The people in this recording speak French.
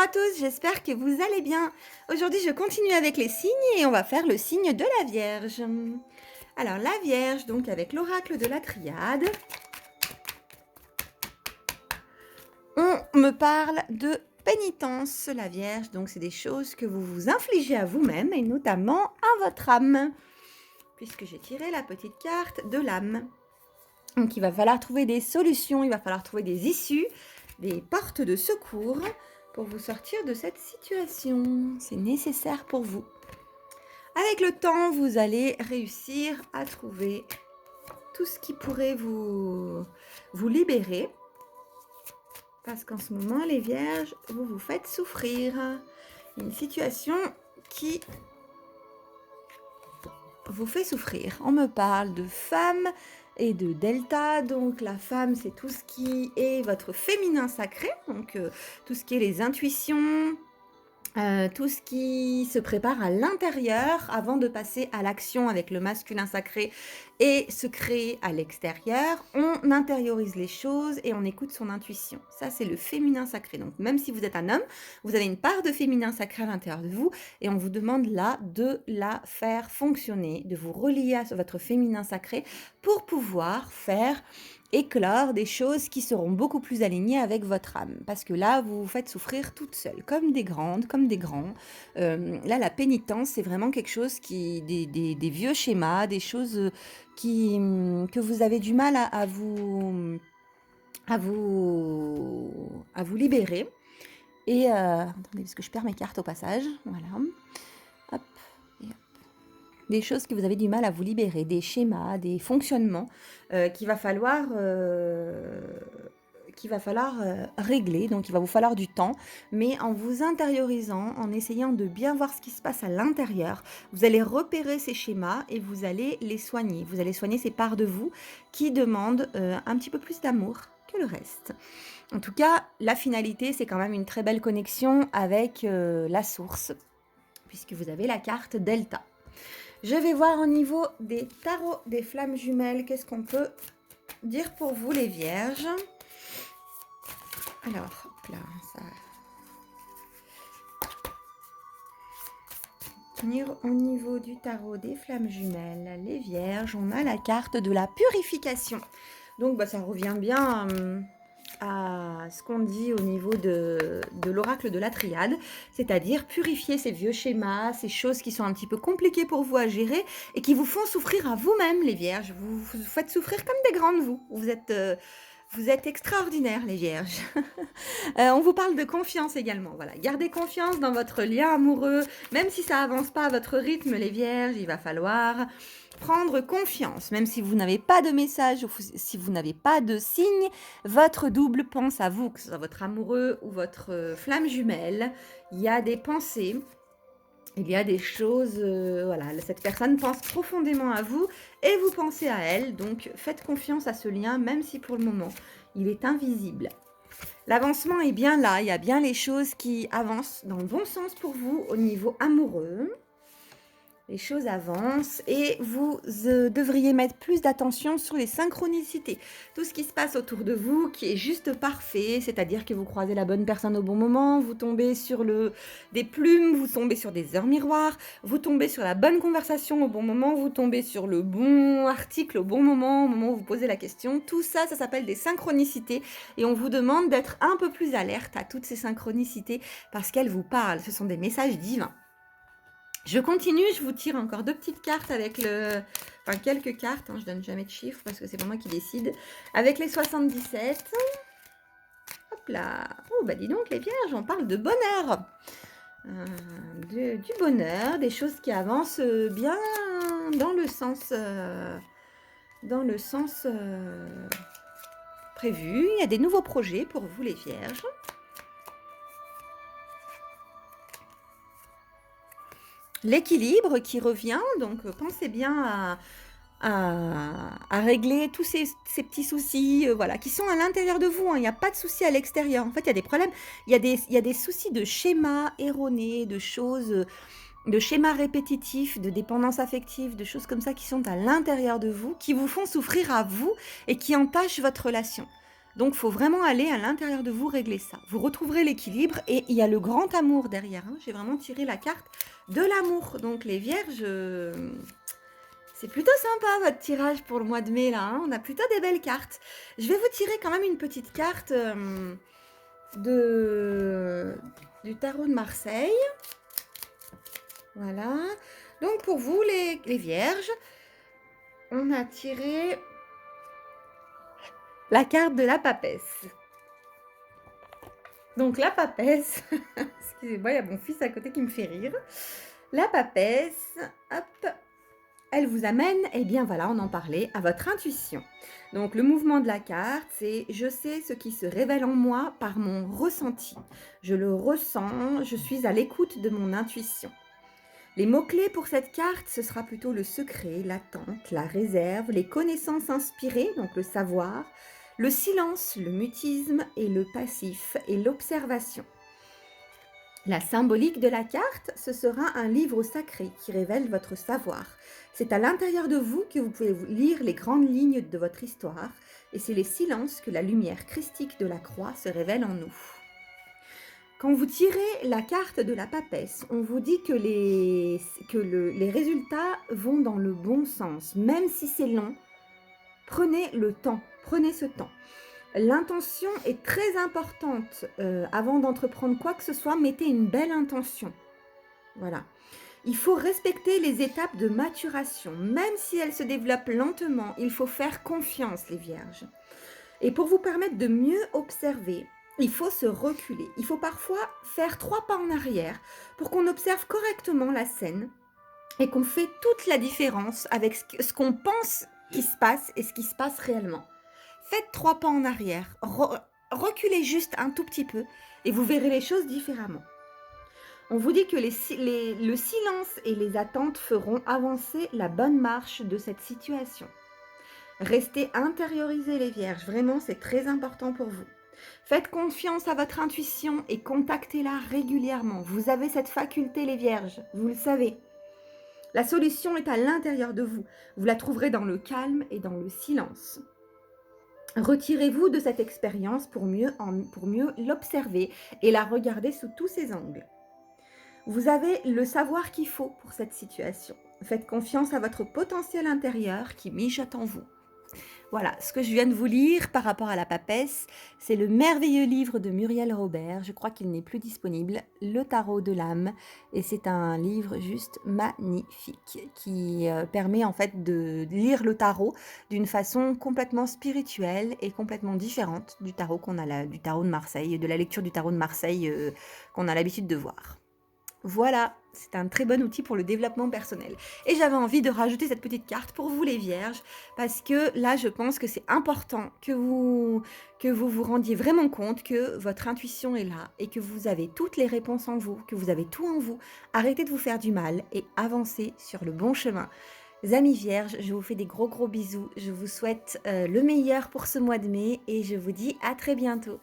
à tous, j'espère que vous allez bien. Aujourd'hui, je continue avec les signes et on va faire le signe de la Vierge. Alors, la Vierge, donc avec l'oracle de la Triade, on me parle de pénitence, la Vierge. Donc, c'est des choses que vous vous infligez à vous-même et notamment à votre âme, puisque j'ai tiré la petite carte de l'âme. Donc, il va falloir trouver des solutions, il va falloir trouver des issues, des portes de secours pour vous sortir de cette situation. C'est nécessaire pour vous. Avec le temps, vous allez réussir à trouver tout ce qui pourrait vous libérer. Parce qu'en ce moment, les Vierges, vous vous faites souffrir. Une situation qui vous fait souffrir. On me parle de femme et de delta, donc la femme c'est tout ce qui est votre féminin sacré, donc tout ce qui est les intuitions, tout ce qui se prépare à l'intérieur avant de passer à l'action avec le masculin sacré et se créer à l'extérieur. On intériorise les choses et on écoute son intuition. Ça, c'est le féminin sacré. Donc, même si vous êtes un homme, vous avez une part de féminin sacré à l'intérieur de vous et on vous demande là de la faire fonctionner, de vous relier à votre féminin sacré pour pouvoir faire éclore des choses qui seront beaucoup plus alignées avec votre âme. Parce que là, vous vous faites souffrir toute seule, comme des grandes, comme des grands. Là, la pénitence, c'est vraiment quelque chose qui... des vieux schémas, des choses que vous avez du mal à vous libérer. Et attendez, parce que je perds mes cartes au passage. Voilà. Hop. Et hop. Des choses que vous avez du mal à vous libérer, des schémas, des fonctionnements qu'il va falloir régler. Donc il va vous falloir du temps, mais en vous intériorisant, en essayant de bien voir ce qui se passe à l'intérieur, vous allez repérer ces schémas et vous allez les soigner. Vous allez soigner ces parts de vous qui demandent un petit peu plus d'amour que le reste. En tout cas, la finalité, c'est quand même une très belle connexion avec la source, puisque vous avez la carte Delta. Je vais voir au niveau des tarots des flammes jumelles, qu'est-ce qu'on peut dire pour vous les Vierges. Alors, hop là, ça... Au niveau du tarot des flammes jumelles, les Vierges, on a la carte de la purification. Donc, ça revient bien à ce qu'on dit au niveau de l'oracle de la Triade, c'est-à-dire purifier ces vieux schémas, ces choses qui sont un petit peu compliquées pour vous à gérer et qui vous font souffrir à vous-même, les Vierges. Vous vous faites souffrir comme des grandes, vous. Vous êtes extraordinaires, les Vierges. On vous parle de confiance également. Voilà, gardez confiance dans votre lien amoureux. Même si ça avance pas à votre rythme, les Vierges, il va falloir prendre confiance. Même si vous n'avez pas de message ou si vous n'avez pas de signe, votre double pense à vous, que ce soit votre amoureux ou votre flamme jumelle. Il y a des pensées. Il y a des choses, voilà, cette personne pense profondément à vous et vous pensez à elle, donc faites confiance à ce lien, même si pour le moment, il est invisible. L'avancement est bien là, il y a bien les choses qui avancent dans le bon sens pour vous au niveau amoureux. Les choses avancent et vous devriez mettre plus d'attention sur les synchronicités. Tout ce qui se passe autour de vous qui est juste parfait, c'est-à-dire que vous croisez la bonne personne au bon moment, vous tombez sur des plumes, vous tombez sur des heures miroirs, vous tombez sur la bonne conversation au bon moment, vous tombez sur le bon article au moment où vous posez la question. Tout ça, ça s'appelle des synchronicités et on vous demande d'être un peu plus alerte à toutes ces synchronicités parce qu'elles vous parlent. Ce sont des messages divins. Je continue, je vous tire encore 2 petites cartes avec quelques cartes, je donne jamais de chiffres parce que c'est pas moi qui décide. Avec les 77. Hop là. Oh, dis donc les Vierges, on parle de bonheur. Du bonheur, des choses qui avancent bien dans le sens prévu. Il y a des nouveaux projets pour vous les Vierges. L'équilibre qui revient, donc pensez bien à régler tous ces petits soucis voilà, qui sont à l'intérieur de vous. Il n'y a pas de soucis à l'extérieur. En fait, il y a des problèmes, il y a des soucis de schémas erronés, de choses, de schémas répétitifs, de dépendance affective, de choses comme ça qui sont à l'intérieur de vous, qui vous font souffrir à vous et qui entachent votre relation. Donc, il faut vraiment aller à l'intérieur de vous régler ça. Vous retrouverez l'équilibre et il y a le grand amour derrière. Hein. J'ai vraiment tiré la carte de l'amour. Donc, les vierges, c'est plutôt sympa votre tirage pour le mois de mai là. Hein. On a plutôt des belles cartes. Je vais vous tirer quand même une petite carte du tarot de Marseille. Voilà. Donc, pour vous, les vierges, on a tiré la carte de la papesse. Donc la papesse, excusez-moi, il y a mon fils à côté qui me fait rire. La papesse, hop, elle vous amène, eh bien voilà, on en parlait, à votre intuition. Donc le mouvement de la carte, c'est « je sais ce qui se révèle en moi par mon ressenti. Je le ressens, je suis à l'écoute de mon intuition. » Les mots-clés pour cette carte, ce sera plutôt le secret, l'attente, la réserve, les connaissances inspirées, donc le savoir, le silence, le mutisme et le passif et l'observation. La symbolique de la carte, ce sera un livre sacré qui révèle votre savoir. C'est à l'intérieur de vous que vous pouvez lire les grandes lignes de votre histoire et c'est les silences que la lumière christique de la croix se révèle en nous. Quand vous tirez la carte de la papesse, on vous dit que les résultats vont dans le bon sens. Même si c'est long, prenez le temps, prenez ce temps. L'intention est très importante. Avant d'entreprendre quoi que ce soit, mettez une belle intention. Voilà. Il faut respecter les étapes de maturation. Même si elles se développent lentement, il faut faire confiance, les vierges. Et pour vous permettre de mieux observer, il faut se reculer. Il faut parfois faire 3 pas en arrière pour qu'on observe correctement la scène et qu'on fait toute la différence avec ce qu'on pense qui se passe et ce qui se passe réellement. Faites 3 pas en arrière, reculez juste un tout petit peu et vous verrez les choses différemment. On vous dit que le silence et les attentes feront avancer la bonne marche de cette situation. Restez intériorisés les vierges, vraiment c'est très important pour vous. Faites confiance à votre intuition et contactez-la régulièrement. Vous avez cette faculté les vierges, vous le savez. La solution est à l'intérieur de vous. Vous la trouverez dans le calme et dans le silence. Retirez-vous de cette expérience pour mieux l'observer et la regarder sous tous ses angles. Vous avez le savoir qu'il faut pour cette situation. Faites confiance à votre potentiel intérieur qui mijote en vous. Voilà, ce que je viens de vous lire par rapport à la papesse, c'est le merveilleux livre de Muriel Robert, je crois qu'il n'est plus disponible, Le tarot de l'âme, et c'est un livre juste magnifique qui permet en fait de lire le tarot d'une façon complètement spirituelle et complètement différente du tarot du tarot de Marseille, de la lecture du tarot de Marseille qu'on a l'habitude de voir. Voilà, c'est un très bon outil pour le développement personnel. Et j'avais envie de rajouter cette petite carte pour vous les vierges, parce que là, je pense que c'est important que vous vous rendiez vraiment compte que votre intuition est là et que vous avez toutes les réponses en vous, que vous avez tout en vous. Arrêtez de vous faire du mal et avancez sur le bon chemin. Amis vierges, je vous fais des gros bisous. Je vous souhaite le meilleur pour ce mois de mai et je vous dis à très bientôt.